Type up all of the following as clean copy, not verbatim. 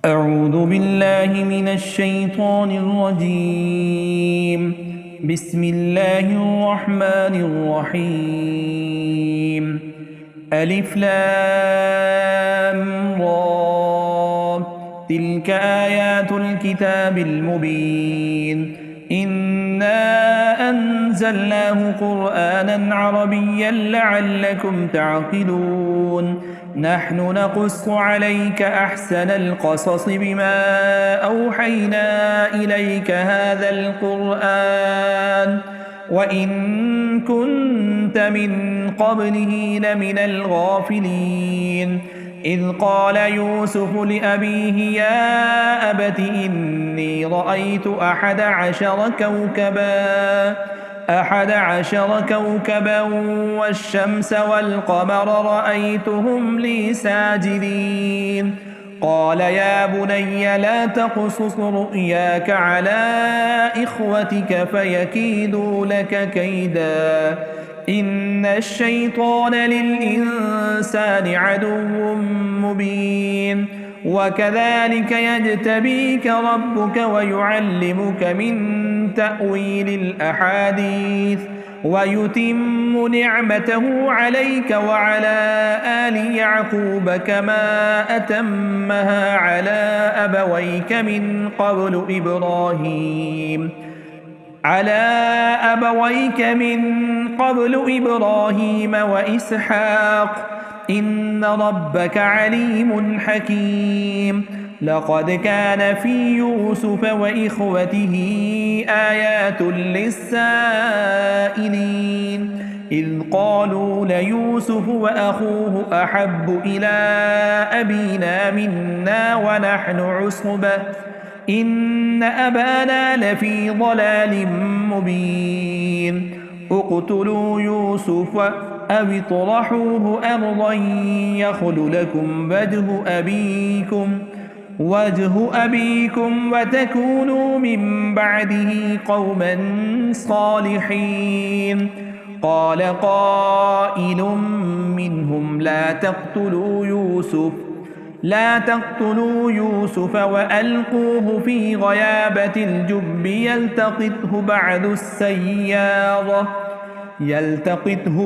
أعوذ بالله من الشيطان الرجيم. بسم الله الرحمن الرحيم. ألف لام را، تلك آيات الكتاب المبين. إنا أنزلناه قرآنا عربيا لعلكم تعقلون. نحن نقص عليك أحسن القصص بما أوحينا إليك هذا القرآن وإن كنت من قبله لمن الغافلين. إذ قال يوسف لأبيه يا أبت إني رأيت أحد عشر كوكبا والشمس والقمر رأيتهم لي ساجدين. قال يا بني لا تقصص رؤياك على إخوتك فيكيدوا لك كيدا إن الشيطان للإنسان عدو مبين. وكذلك يجتبيك ربك ويعلمك من تأويل الأحاديث ويتم نعمته عليك وعلى آل يعقوب كما أتمها على أبويك من قبل إبراهيم وإسحاق إن ربك عليم حكيم. لقد كان في يوسف وإخوته آيات للسائلين إذ قالوا ليوسف وأخوه أحب إلى أبينا منا ونحن عصبة إن أبانا لفي ضلال مبين. اقتلوا يوسف أو اطرحوه أرضا يخل لكم وجه أبيكم وتكونوا من بعده قوما صالحين. قال قائل منهم لا تقتلوا يوسف وألقوه في غيابة الجب يلتقطه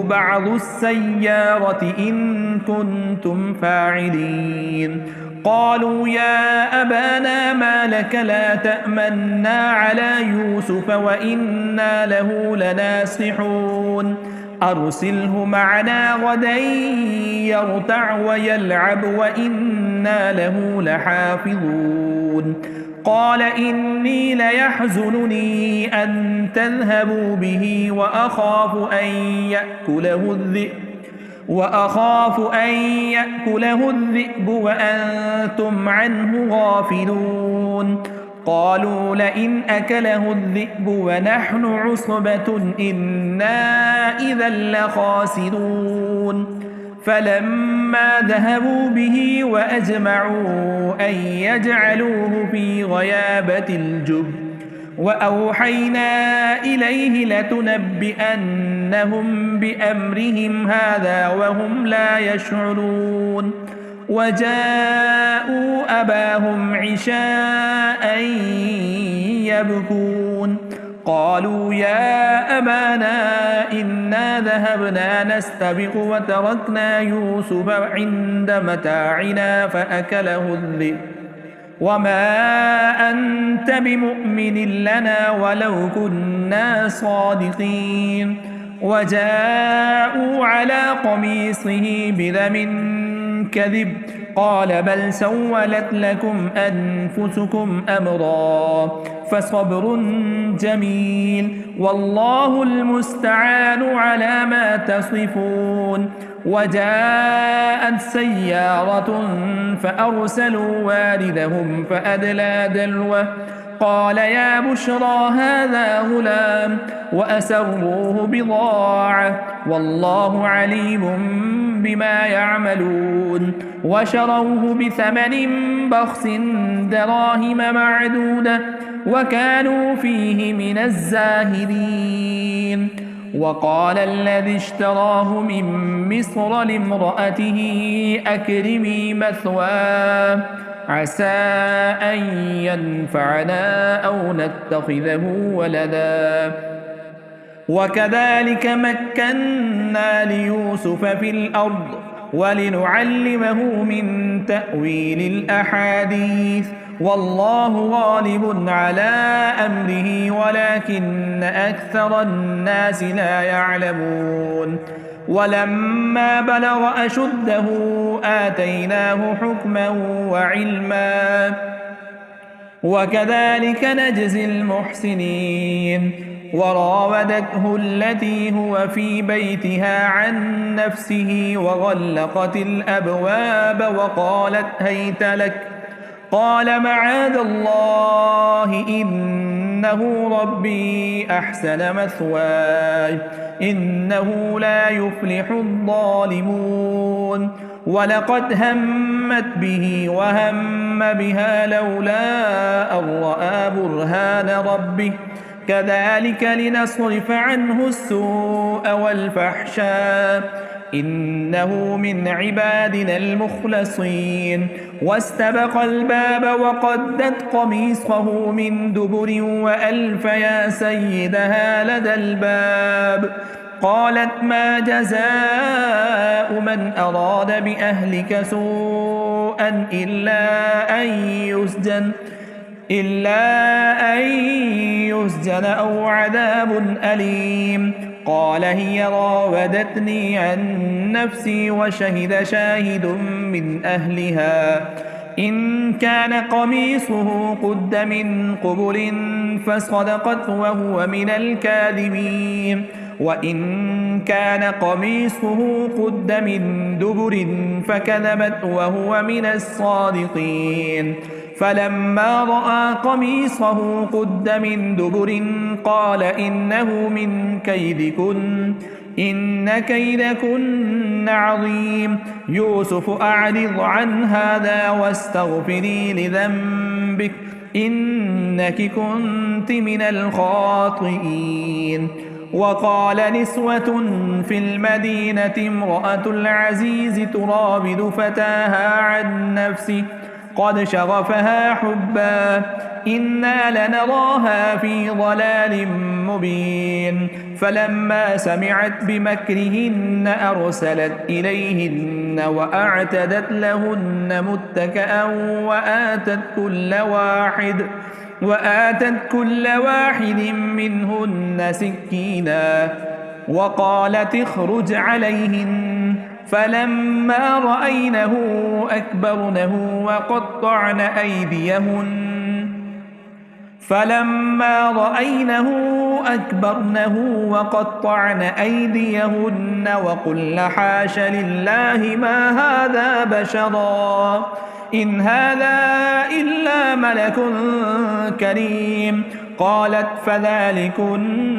بعض السيارة إن كنتم فاعلين. قالوا يا أبانا ما لك لا تأمنا على يوسف وإنا له لناصحون أرسله معنا غدا يرتع ويلعب وإنا له لحافظون. قال إني ليحزنني أن تذهبوا به وأخاف أن يأكله الذئب وأنتم عنه غافلون. قالوا لئن أكله الذئب ونحن عصبة إنا إذا لخاسرون. فلما ذهبوا به وأجمعوا أن يجعلوه في غيابة الجب وأوحينا إليه لتنبئنهم بأمرهم هذا وهم لا يشعرون. وجاءوا أباهم عشاء يبكون. قالوا يا أبانا إنا ذهبنا نستبق وتركنا يوسف عند متاعنا فأكله الذئب وما أنت بمؤمن لنا ولو كنا صادقين. وجاءوا على قميصه بدم كذب قال بل سولت لكم أنفسكم أمرا فصبر جميل والله المستعان على ما تصفون. وجاءت سيارة فأرسلوا واردهم فأدلى دلوه قال يا بشرى هذا غلام وأسروه بضاعة والله عليم بما يعملون. وشروه بثمن بخس دراهم معدودة وكانوا فيه من الزاهدين. وقال الذي اشتراه من مصر لامرأته أكرمي مثواه عسى أن ينفعنا أو نتخذه ولدا وكذلك مكنا ليوسف في الأرض ولنعلمه من تأويل الأحاديث والله غالب على أمره ولكن أكثر الناس لا يعلمون ولما بلغ أشده آتيناه حكما وعلما وكذلك نجزي المحسنين وراودته التي هو في بيتها عن نفسه وغلقت الأبواب وقالت هيت لك قال معاذ الله إنه ربي أحسن مثواي إنه لا يفلح الظالمون ولقد همت به وهم بها لولا أن رأى برهان ربه كذلك لنصرف عنه السوء والفحشاء إنه من عبادنا المخلصين واستبق الباب وقدت قميصه من دبر وألف يا سيدها لدى الباب قالت ما جزاء من أراد بأهلك سوءا إلا أن يسجن أو عذاب أليم قال هي راودتني عن نفسي وشهد شاهد من أهلها إن كان قميصه قد من قبل فصدقت وهو من الكاذبين وإن كان قميصه قد من دبر فكذبت وهو من الصادقين فلما رأى قميصه قد من دبر قال إنه من كيدكن إن كيدكن عظيم يوسف أعرض عن هذا واستغفري لذنبك إنك كنت من الخاطئين وقال نسوة في المدينة امرأة العزيز تراود فتاها عن نفسه قد شغفها حبا إنا لنراها في ضلال مبين فلما سمعت بمكرهن أرسلت إليهن وأعتدت لهن متكأ وآتت كل واحد منهن سكينا وقالت اخرج عليهن فلما رأينه أكبرنه وقطعن أيديهن وقلن حاش لله ما هذا بشرا إن هذا إلا ملك كريم قالت فذلكن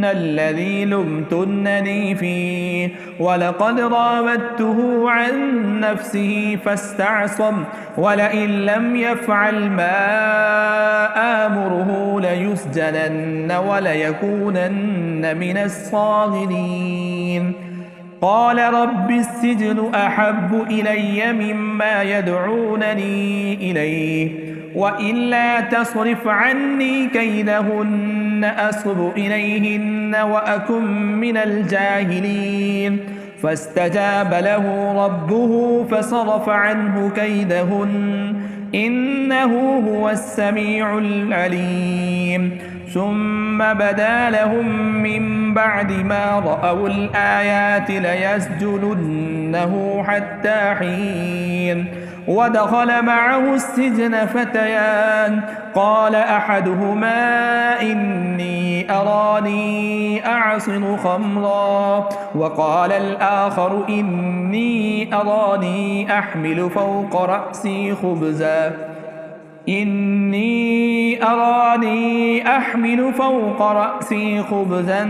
الذي لمتنني فيه ولقد راودته عن نفسه فاستعصم ولئن لم يفعل ما آمره ليسجنن وليكونن من الصاغرين قال رب السجن أحب إلي مما يدعونني إليه وإلا تصرف عني كيدهن أصب إليهن وأكن من الجاهلين فاستجاب له ربه فصرف عنه كيدهن إنه هو السميع العليم ثم بدا لهم من بعد ما رأوا الآيات ليسجننه حتى حين ودخل معه السجن فتيان قال أحدهما إني أراني أعصر خمرا وقال الآخر إني أراني أحمل فوق رأسي خبزا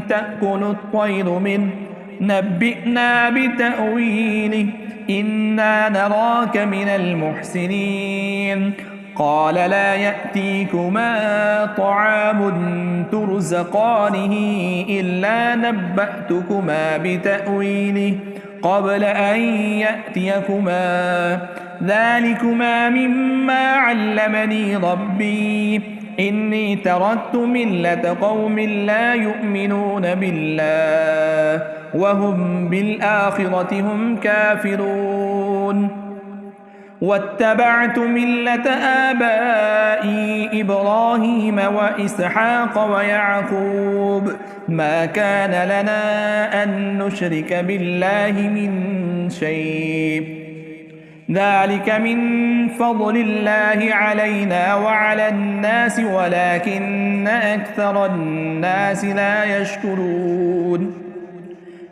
تأكل الطير منه نبئنا بتأويله إنا نراك من المحسنين قال لا يأتيكما طعام ترزقانه إلا نبأتكما بتأويله قبل أن يأتيكما ذلكما مما علمني ربي إني تركت ملة قوم لا يؤمنون بالله وهم بالآخرة هم كافرون واتبعت ملة آبائي إبراهيم وإسحاق ويعقوب ما كان لنا أن نشرك بالله من شيء ذلك من فضل الله علينا وعلى الناس ولكن أكثر الناس لا يشكرون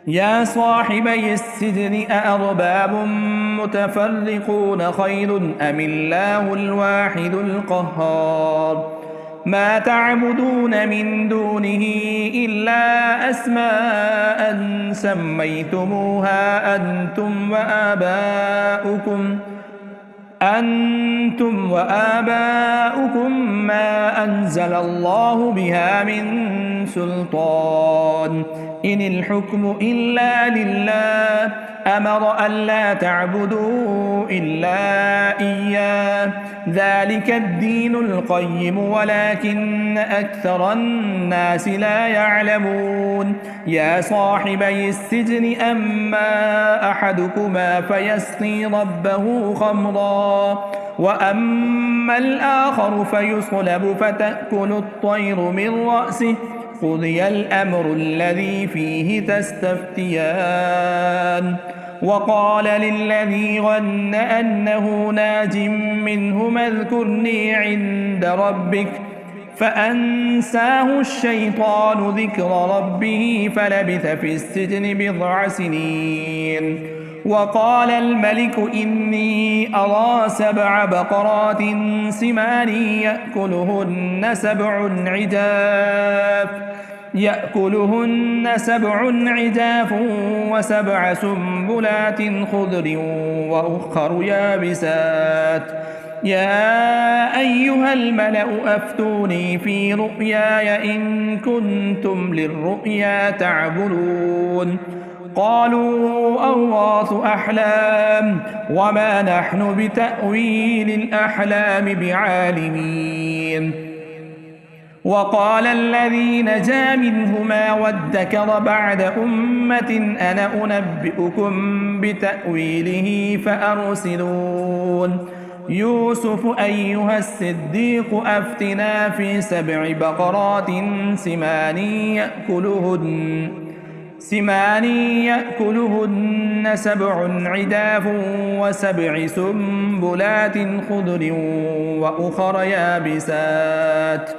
يا صاحبي السجن أأرباب متفرقون خير أم الله الواحد القهار ما تعبدون من دونه إلا أسماء سميتموها أنتم وآباؤكم ما أنزل الله بها من سلطان إن الحكم إلا لله أمر ألا تعبدوا إلا إياه ذلك الدين القيم ولكن أكثر الناس لا يعلمون يا صاحبي السجن أما أحدكما فيسقي ربه خمرا وأما الآخر فيصلب فتأكل الطير من رأسه قضي الأمر الذي فيه تستفتيان وقال للذي ظن أنه ناج منهما اذكرني عند ربك فأنساه الشيطان ذكر ربه فلبث في السجن بضع سنين وقال الملك إني أرى 7 بقرات سمان يأكلهن سبع عجاف و7 سنبلات خضر وأخر يابسات يا أيها الملأ أفتوني في رؤياي إن كنتم للرؤيا تعبرون قالوا أضغاث أحلام وما نحن بتأويل الأحلام بعالمين وقال الذي نجا منهما وادكر بعد أمة أنا أنبئكم بتأويله فأرسلون يوسف أيها الصديق أفتنا في 7 بقرات سمان يأكلهن 7 عجاف و7 سنبلات خضر وأخر يابسات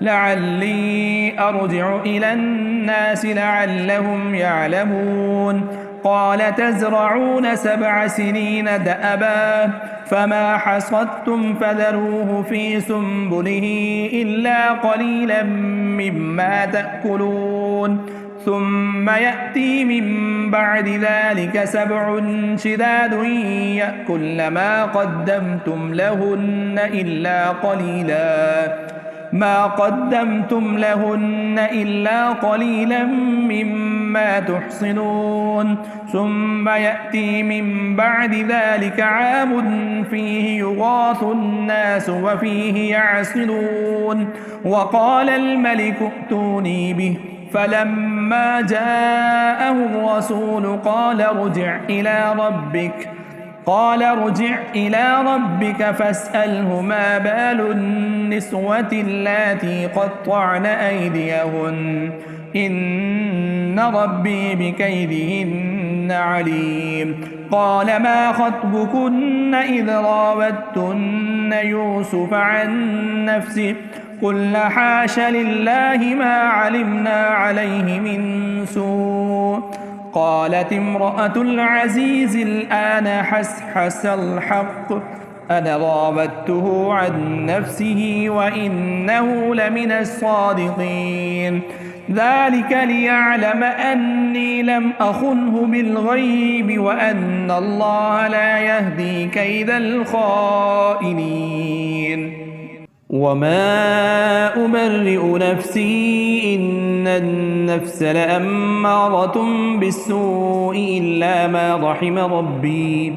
لعلي أرجع إلى الناس لعلهم يعلمون قال تزرعون 7 سنين دأبا فما حصدتم فذروه في سنبله إلا قليلا مما تأكلون ثم يأتي من بعد ذلك 7 شداد يأكل ما قدمتم لهن إلا قليلا مما تحصنون ثم يأتي من بعد ذلك عام فيه يغاث الناس وفيه يعصرون وقال الملك ائتوني به فلما جاءه الرسول قال ارجع إلى ربك فاسأله ما بال النسوة اللاتي قطعن أيديهن إن ربي بكيدهن عليم قال ما خطبكن إذ راوتن يوسف عن نفسه قلن حاش لله ما علمنا عليه من سوء قالت امرأة العزيز الآن حسحس الحق أنا راودته عن نفسه وإنه لمن الصادقين ذلك ليعلم أني لم أخنه بالغيب وأن الله لا يهدي كيد الخائنين وما أبرئ نفسي إن النفس لأمارة بالسوء إلا ما رحم ربي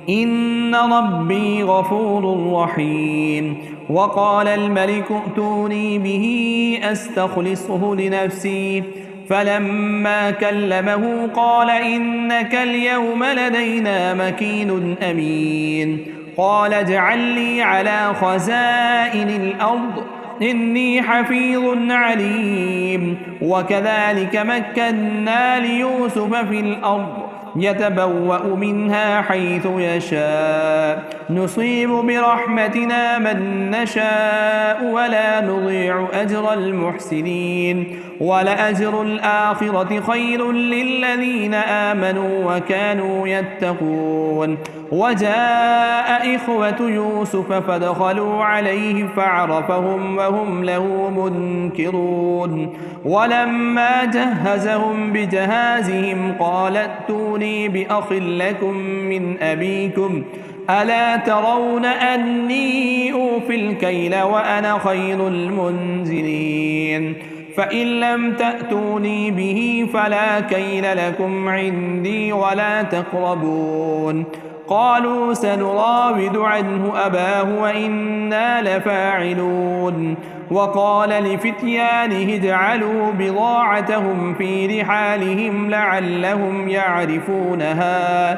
إن ربي غفور رحيم. وقال الملك ائتوني به أستخلصه لنفسي، فلما كلمه قال إنك اليوم لدينا مكين أمين. قال اجعل لي على خزائن الأرض إني حفيظ عليم. وكذلك مكنا ليوسف في الأرض يتبوأ منها حيث يشاء نصيب برحمتنا من نشاء ولا نضيع أجر المحسنين ولأجر الآخرة خير للذين آمنوا وكانوا يتقون. وجاء إخوة يوسف فدخلوا عليه فعرفهم وهم له منكرون. ولما جهزهم بجهازهم قال ائتوني بأخ لكم من أبيكم ألا ترون أني أوفي الكيل وأنا خير المنزلين. فإن لم تأتوني به فلا كيل لكم عندي ولا تقربون. قالوا سنراود عنه أباه وإنا لفاعلون. وقال لفتيانه اجعلوا بضاعتهم في رحالهم لعلهم يعرفونها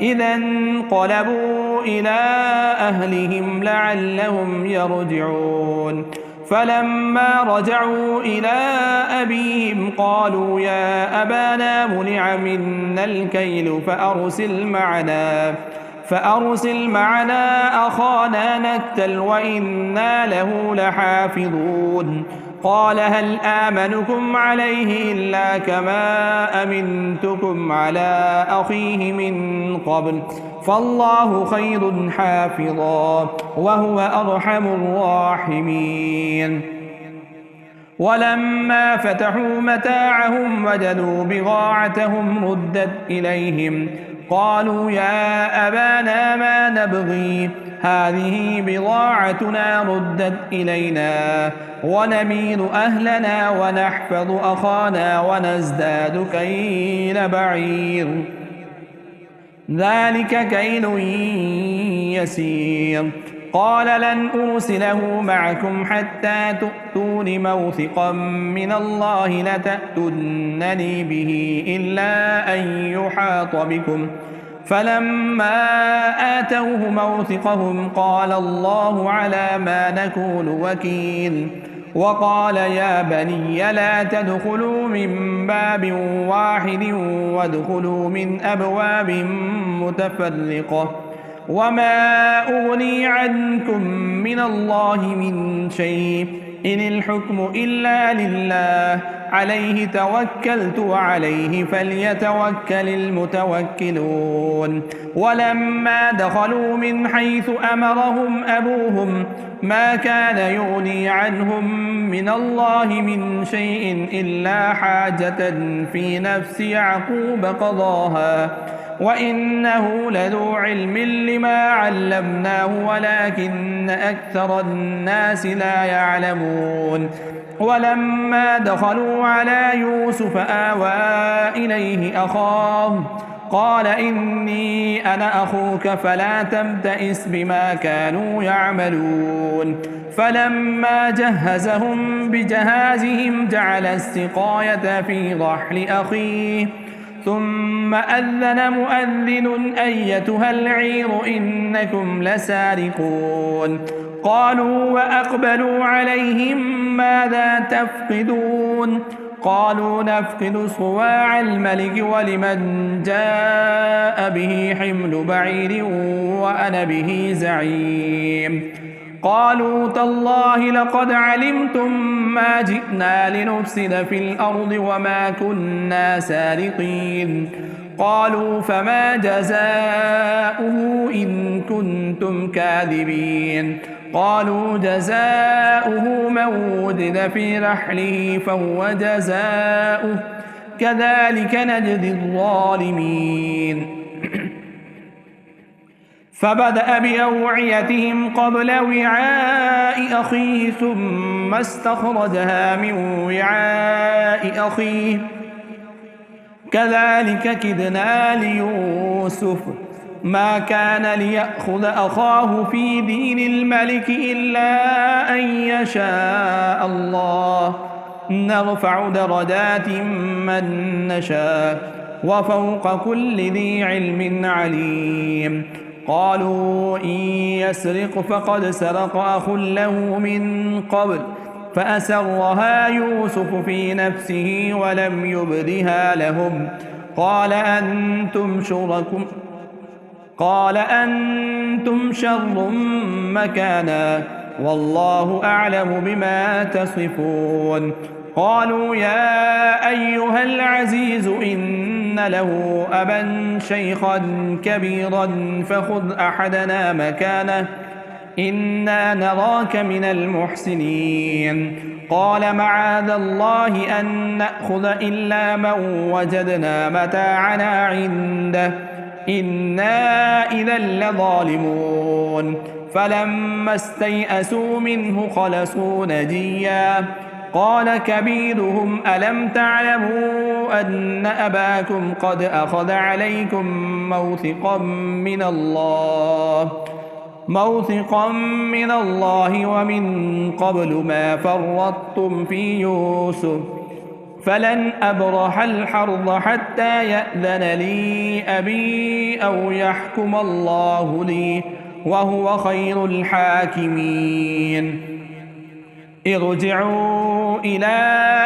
إذا انقلبوا إلى أهلهم لعلهم يرجعون. فلما رجعوا إلى أبيهم قالوا يا أبانا منع منا الكيل فأرسل معنا أخانا نكتل وإنا له لحافظون. قال هل آمنكم عليه إلا كما أمنتكم على أخيه من قبل فالله خير حافظا وهو أرحم الراحمين. ولما فتحوا متاعهم وجدوا بضاعتهم ردت إليهم قالوا يا أبانا ما نبغي هذه بضاعتنا ردت إلينا ونمير أهلنا ونحفظ أخانا ونزداد كيل بعير ذلك كيل يسير. قال لن أرسله معكم حتى تؤتون موثقا من الله لتأتونني به إلا أن يحاط بكم. فلما آتوه موثقهم قال الله على ما نقول وكيل. وقال يا بني لا تدخلوا من باب واحد وادخلوا من أبواب متفرقة وما أغني عنكم من الله من شيء إن الحكم إلا لله عليه توكلت وعليه فليتوكل المتوكلون. ولما دخلوا من حيث أمرهم أبوهم ما كان يغني عنهم من الله من شيء إلا حاجة في نفس يعقوب قضاها وإنه لذو علم لما علمناه ولكن أكثر الناس لا يعلمون. ولما دخلوا على يوسف آوى إليه أخاه قال إني أنا أخوك فلا تبتئس بما كانوا يعملون. فلما جهزهم بجهازهم جعل السقاية في رحل أخيه ثم أذن مؤذن أيتها العير إنكم لسارقون. قالوا وأقبلوا عليهم ماذا تفقدون قالوا نفقد صواع الملك ولمن جاء به حمل بعير وأنا به زعيم. قالوا تالله لقد علمتم ما جئنا لنفسد في الأرض وما كنا سارقين. قالوا فما جزاؤه إن كنتم كاذبين. قالوا جزاؤه من وجد في رحله فهو جزاؤه كذلك نجزي الظالمين. فبدأ بأوعيتهم قبل وعاء أخيه ثم استخرجها من وعاء أخيه كذلك كدنا ليوسف ما كان ليأخذ أخاه في دين الملك إلا أن يشاء الله نرفع درجات من نشاء وفوق كل ذي علم عليم. قالوا إن يسرق فقد سرق أخ له من قبل فأسرها يوسف في نفسه ولم يبدها لهم قال أنتم شر مكانا والله أعلم بما تصفون. قالوا يا أيها العزيز إن له أبا شيخا كبيرا فخذ أحدنا مكانه إنا نراك من المحسنين. قال معاذ الله أن نأخذ إلا من وجدنا متاعنا عنده إنا إذا لظالمون. فلما استيئسوا منه خلصوا نجيا قال كبيرهم ألم تعلموا أن أباكم قد أخذ عليكم موثقا من الله ومن قبل ما فرطتم في يوسف فلن أبرح الحرب حتى يأذن لي أبي أو يحكم الله لي وهو خير الحاكمين. ارجعوا إلى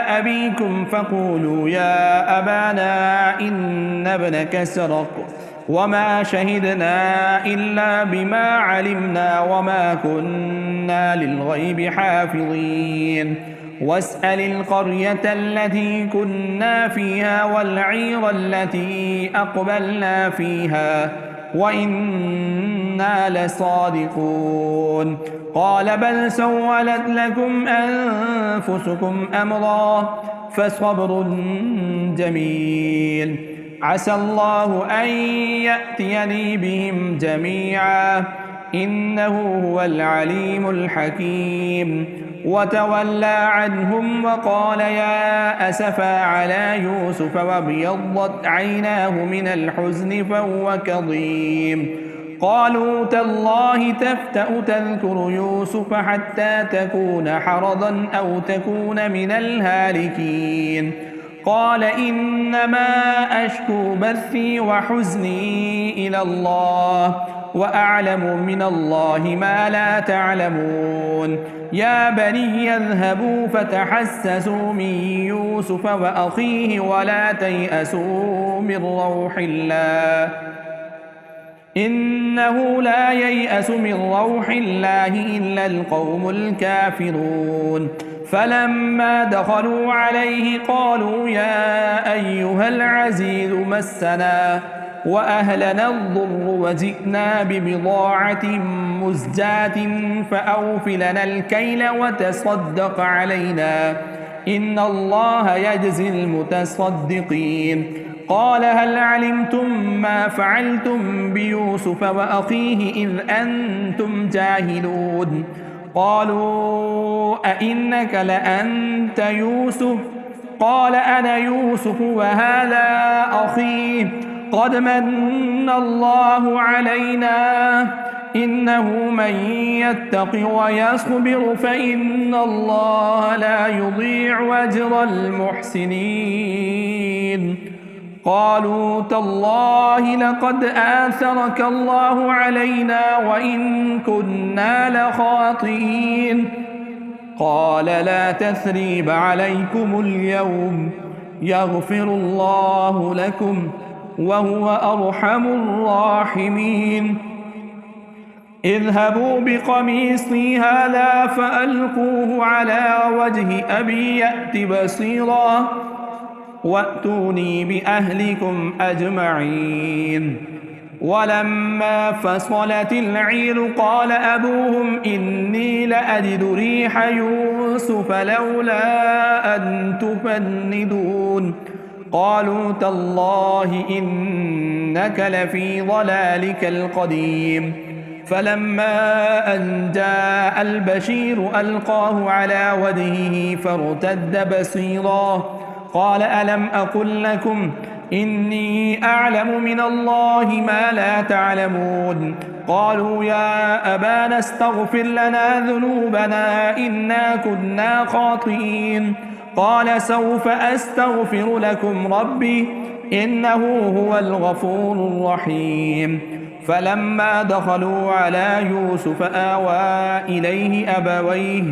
أبيكم فقولوا يا أبانا إن ابنك سرق وما شهدنا إلا بما علمنا وما كنا للغيب حافظين. واسأل القرية التي كنا فيها والعير التي أقبلنا فيها وإنا لصادقون. قال بل سولت لكم أنفسكم أمرا فصبر جميل عسى الله أن يأتيني بهم جميعا إنه هو العليم الحكيم. وتولى عنهم وقال يا أسفا على يوسف وابيضت عيناه من الحزن فهو كظيم. قالوا تالله تفتأ تذكر يوسف حتى تكون حرضا أو تكون من الهالكين. قال إنما أشكو بثي وحزني إلى الله وأعلم من الله ما لا تعلمون. يا بني اذهبوا فتحسسوا من يوسف وأخيه ولا تيأسوا من روح الله إنه لا ييأس من روح الله إلا القوم الكافرون. فلما دخلوا عليه قالوا يا أيها العزيز مسنا وأهلنا الضر وجئنا ببضاعة مزجاة فأوف لنا الكيل وتصدق علينا إن الله يجزي المتصدقين. قال هل علمتم ما فعلتم بيوسف وأخيه إذ أنتم جاهلون؟ قالوا أئنك لأنت يوسف؟ قال أنا يوسف وهذا أخي قد من الله علينا إنه من يتق ويصبر فإن الله لا يضيع أجر المحسنين. قالوا تالله لقد آثرك الله علينا وإن كنا لخاطئين. قال لا تثريب عليكم اليوم يغفر الله لكم وهو أرحم الراحمين. اذهبوا بقميصي هذا فألقوه على وجه أبي يأت بصيرا وأتوني بأهلكم أجمعين. ولما فصلت العير قال أبوهم إني لأجد ريح يوسف لولا أن تفندون. قالوا تالله إنك لفي ضلالك القديم. فلما أن جاء البشير ألقاه على وجهه فارتد بصيرا قال ألم أقل لكم إني أعلم من الله ما لا تعلمون قالوا يا أبانا استغفر لنا ذنوبنا إنا كنا خاطئين قال سوف أستغفر لكم ربي إنه هو الغفور الرحيم فلما دخلوا على يوسف آوى إليه أبويه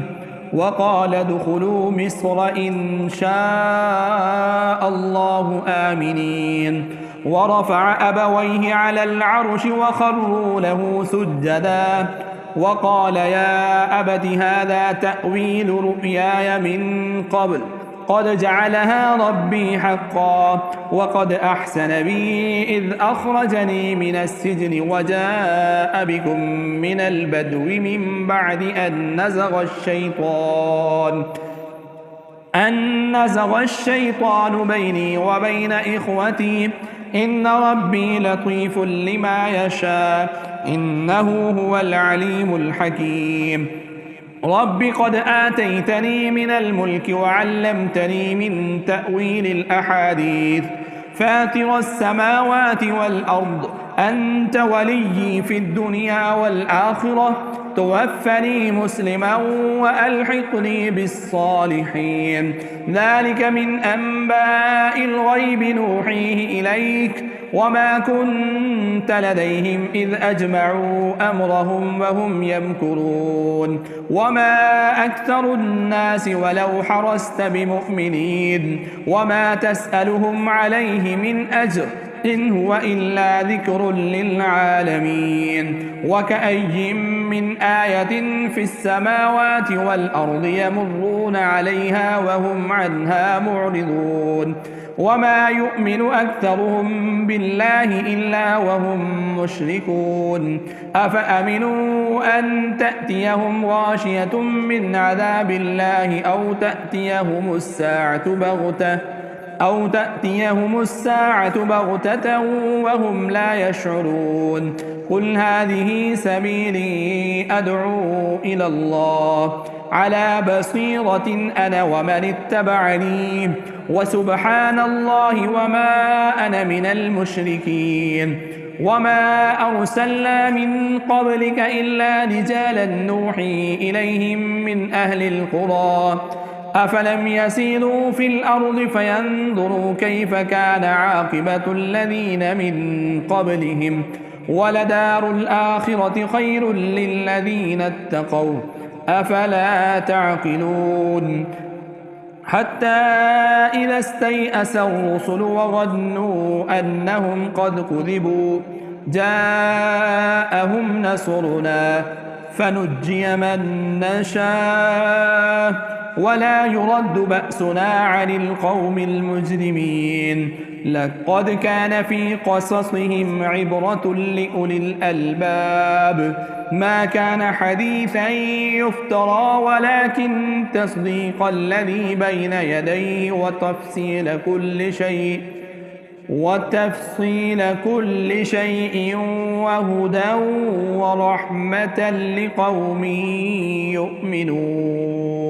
وقال ادخلوا مصر إن شاء الله آمنين ورفع أبويه على العرش وخروا له سجدا وقال يا أبت هذا تأويل رؤياي من قبل قد جعلها ربي حقا وقد أحسن بي إذ أخرجني من السجن وجاء بكم من البدو من بعد أن نزغ الشيطان بيني وبين إخوتي إن ربي لطيف لما يشاء إنه هو العليم الحكيم رب قد آتيتني من الملك وعلمتني من تأويل الأحاديث فاتر السماوات والأرض أنت وليي في الدنيا والآخرة توفني مسلما وألحقني بالصالحين ذلك من أنباء الغيب نوحيه إليك وما كنت لديهم إذ أجمعوا أمرهم وهم يمكرون وما أكثر الناس ولو حرصت بمؤمنين وما تسألهم عليه من أجر إن هو إلا ذكر للعالمين وكأي من آية في السماوات والأرض يمرون عليها وهم عنها معرضون وما يؤمن أكثرهم بالله إلا وهم مشركون أفأمنوا أن تأتيهم غاشية من عذاب الله أو تأتيهم الساعة بغتة وهم لا يشعرون قل هذه سبيلي أدعو إلى الله على بصيرة أنا ومن اتبعني وسبحان الله وما أنا من المشركين وما أرسلنا من قبلك إلا رجالا نوحي إليهم من أهل القرى أفلم يسيروا في الأرض فينظروا كيف كان عاقبة الذين من قبلهم ولدار الآخرة خير للذين اتقوا أفلا تعقلون حتى إذا استيأس الرسل وظنوا أنهم قد كذبوا جاءهم نصرنا فنجي من نشاء ولا يرد بأسنا عن القوم المجرمين لقد كان في قصصهم عبرة لأولي الألباب ما كان حديثا يفترى ولكن تصديق الذي بين يديه وتفصيل كل شيء وهدى ورحمة لقوم يؤمنون